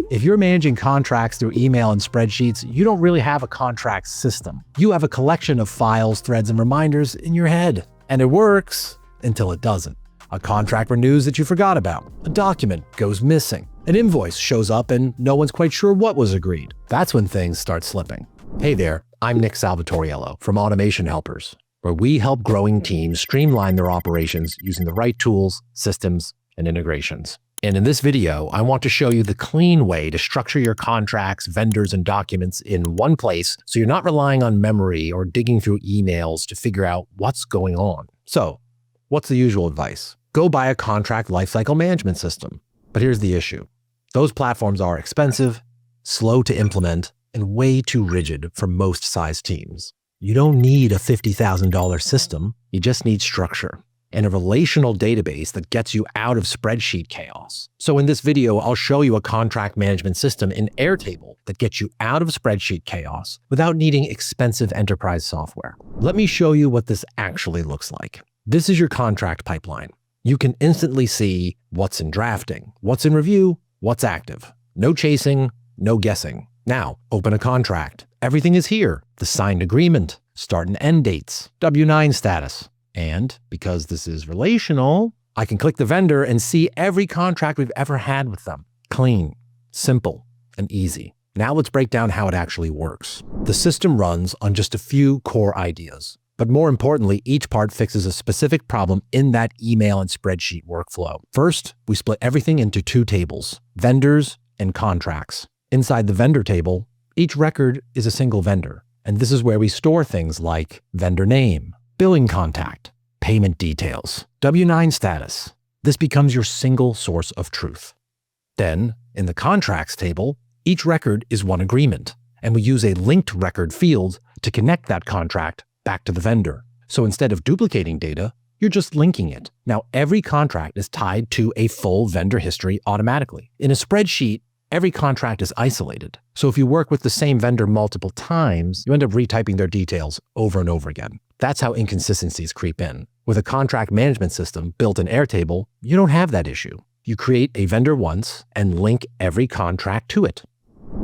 If you're managing contracts through email and spreadsheets, you don't really have a contract system. You have a collection of files, threads, and reminders in your head. And it works until it doesn't. A contract renews that you forgot about. A document goes missing. An invoice shows up and no one's quite sure what was agreed. That's when things start slipping. Hey there, I'm Nick Salvatoriello from Automation Helpers, where we help growing teams streamline their operations using the right tools, systems, and integrations. And in this video, I want to show you the clean way to structure your contracts, vendors, and documents in one place so you're not relying on memory or digging through emails to figure out what's going on. So, what's the usual advice? Go buy a contract lifecycle management system. But here's the issue. Those platforms are expensive, slow to implement, and way too rigid for most size teams. You don't need a $50,000 system, you just need structure and a relational database that gets you out of spreadsheet chaos. So in this video, I'll show you a contract management system in Airtable that gets you out of spreadsheet chaos without needing expensive enterprise software. Let me show you what this actually looks like. This is your contract pipeline. You can instantly see what's in drafting, what's in review, what's active. No chasing, no guessing. Now, open a contract. Everything is here. The signed agreement, start and end dates, W-9 status. And because this is relational, I can click the vendor and see every contract we've ever had with them. Clean, simple, and easy. Now let's break down how it actually works. The system runs on just a few core ideas. But more importantly, each part fixes a specific problem in that email and spreadsheet workflow. First, we split everything into two tables, vendors and contracts. Inside the vendor table, each record is a single vendor. And this is where we store things like vendor name, billing contact, payment details, W-9 status. This becomes your single source of truth. Then, in the contracts table, each record is one agreement, and we use a linked record field to connect that contract back to the vendor. So instead of duplicating data, you're just linking it. Now, every contract is tied to a full vendor history automatically. In a spreadsheet, every contract is isolated. So if you work with the same vendor multiple times, you end up retyping their details over and over again. That's how inconsistencies creep in. With a contract management system built in Airtable, you don't have that issue. You create a vendor once and link every contract to it.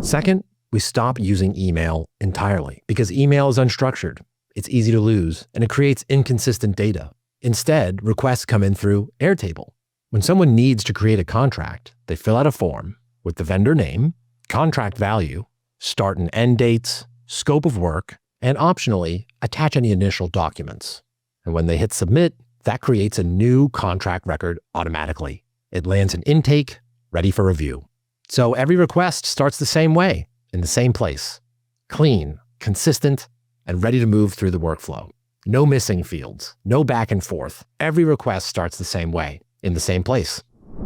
Second, we stop using email entirely because email is unstructured. It's easy to lose and it creates inconsistent data. Instead, requests come in through Airtable. When someone needs to create a contract, they fill out a form with the vendor name, contract value, start and end dates, scope of work, and optionally, attach any initial documents. And when they hit submit, that creates a new contract record automatically. It lands in intake, ready for review. So every request starts the same way, in the same place. Clean, consistent, and ready to move through the workflow. No missing fields, no back and forth. Every request starts the same way, in the same place.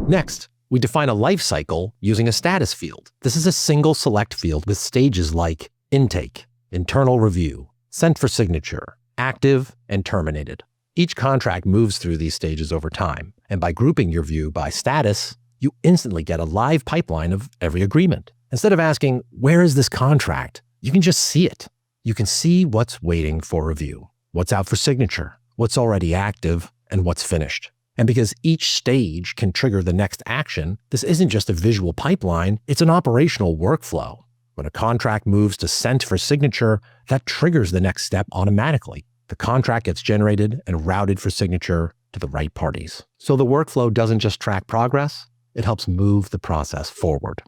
Next, we define a lifecycle using a status field. This is a single select field with stages like intake, internal review, sent for signature, active, and terminated. Each contract moves through these stages over time, and by grouping your view by status, you instantly get a live pipeline of every agreement. Instead of asking, where is this contract? You can just see it. You can see what's waiting for review, what's out for signature, what's already active, and what's finished. And because each stage can trigger the next action, this isn't just a visual pipeline, it's an operational workflow. When a contract moves to sent for signature, that triggers the next step automatically. The contract gets generated and routed for signature to the right parties. So the workflow doesn't just track progress, it helps move the process forward.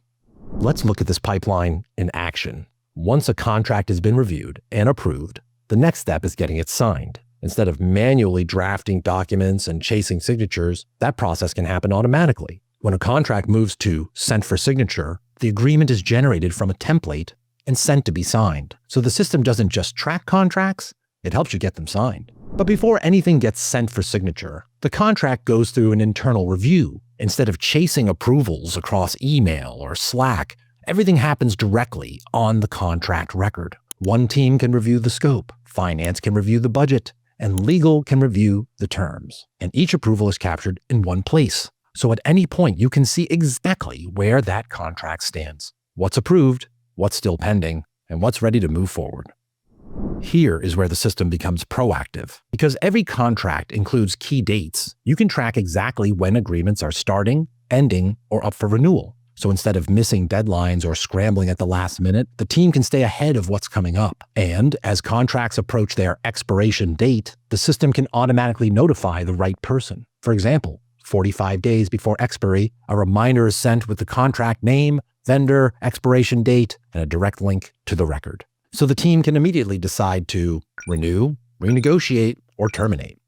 Let's look at this pipeline in action. Once a contract has been reviewed and approved, the next step is getting it signed. Instead of manually drafting documents and chasing signatures, that process can happen automatically. When a contract moves to sent for signature, the agreement is generated from a template and sent to be signed. So the system doesn't just track contracts, it helps you get them signed. But before anything gets sent for signature, the contract goes through an internal review. Instead of chasing approvals across email or Slack, everything happens directly on the contract record. One team can review the scope, finance can review the budget, and legal can review the terms. And each approval is captured in one place. So at any point, you can see exactly where that contract stands, what's approved, what's still pending, and what's ready to move forward. Here is where the system becomes proactive. Because every contract includes key dates, you can track exactly when agreements are starting, ending, or up for renewal. So instead of missing deadlines or scrambling at the last minute, the team can stay ahead of what's coming up. And as contracts approach their expiration date, the system can automatically notify the right person. For example, 45 days before expiry, a reminder is sent with the contract name, vendor, expiration date, and a direct link to the record. So the team can immediately decide to renew, renegotiate, or terminate.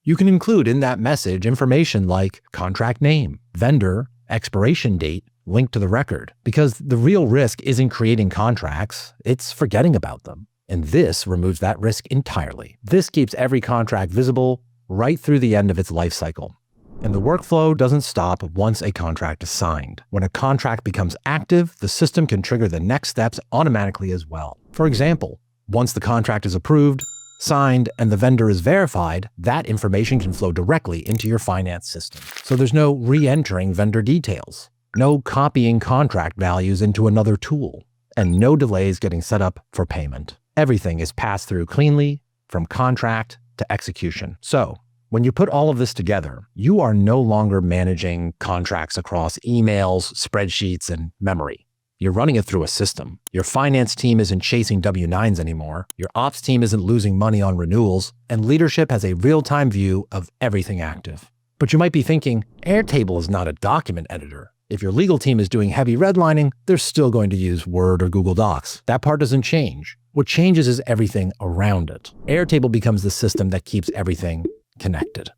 You can include in that message information like contract name, vendor, expiration date, link to the record, because the real risk isn't creating contracts, it's forgetting about them. And this removes that risk entirely. This keeps every contract visible right through the end of its life cycle. And the workflow doesn't stop once a contract is signed. When a contract becomes active, the system can trigger the next steps automatically as well. For example, once the contract is approved, signed, and the vendor is verified, that information can flow directly into your finance system. So there's no re-entering vendor details, no copying contract values into another tool, and no delays getting set up for payment. Everything is passed through cleanly from contract to execution. So when you put all of this together, you are no longer managing contracts across emails, spreadsheets, and memory. You're running it through a system. Your finance team isn't chasing W-9s anymore. Your ops team isn't losing money on renewals, and leadership has a real-time view of everything active. But you might be thinking, Airtable is not a document editor. If your legal team is doing heavy redlining, they're still going to use Word or Google Docs. That part doesn't change. What changes is everything around it. Airtable becomes the system that keeps everything connected.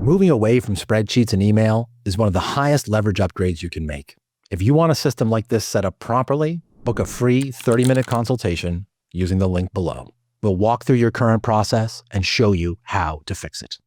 Moving away from spreadsheets and email is one of the highest leverage upgrades you can make. If you want a system like this set up properly, book a free 30-minute consultation using the link below. We'll walk through your current process and show you how to fix it.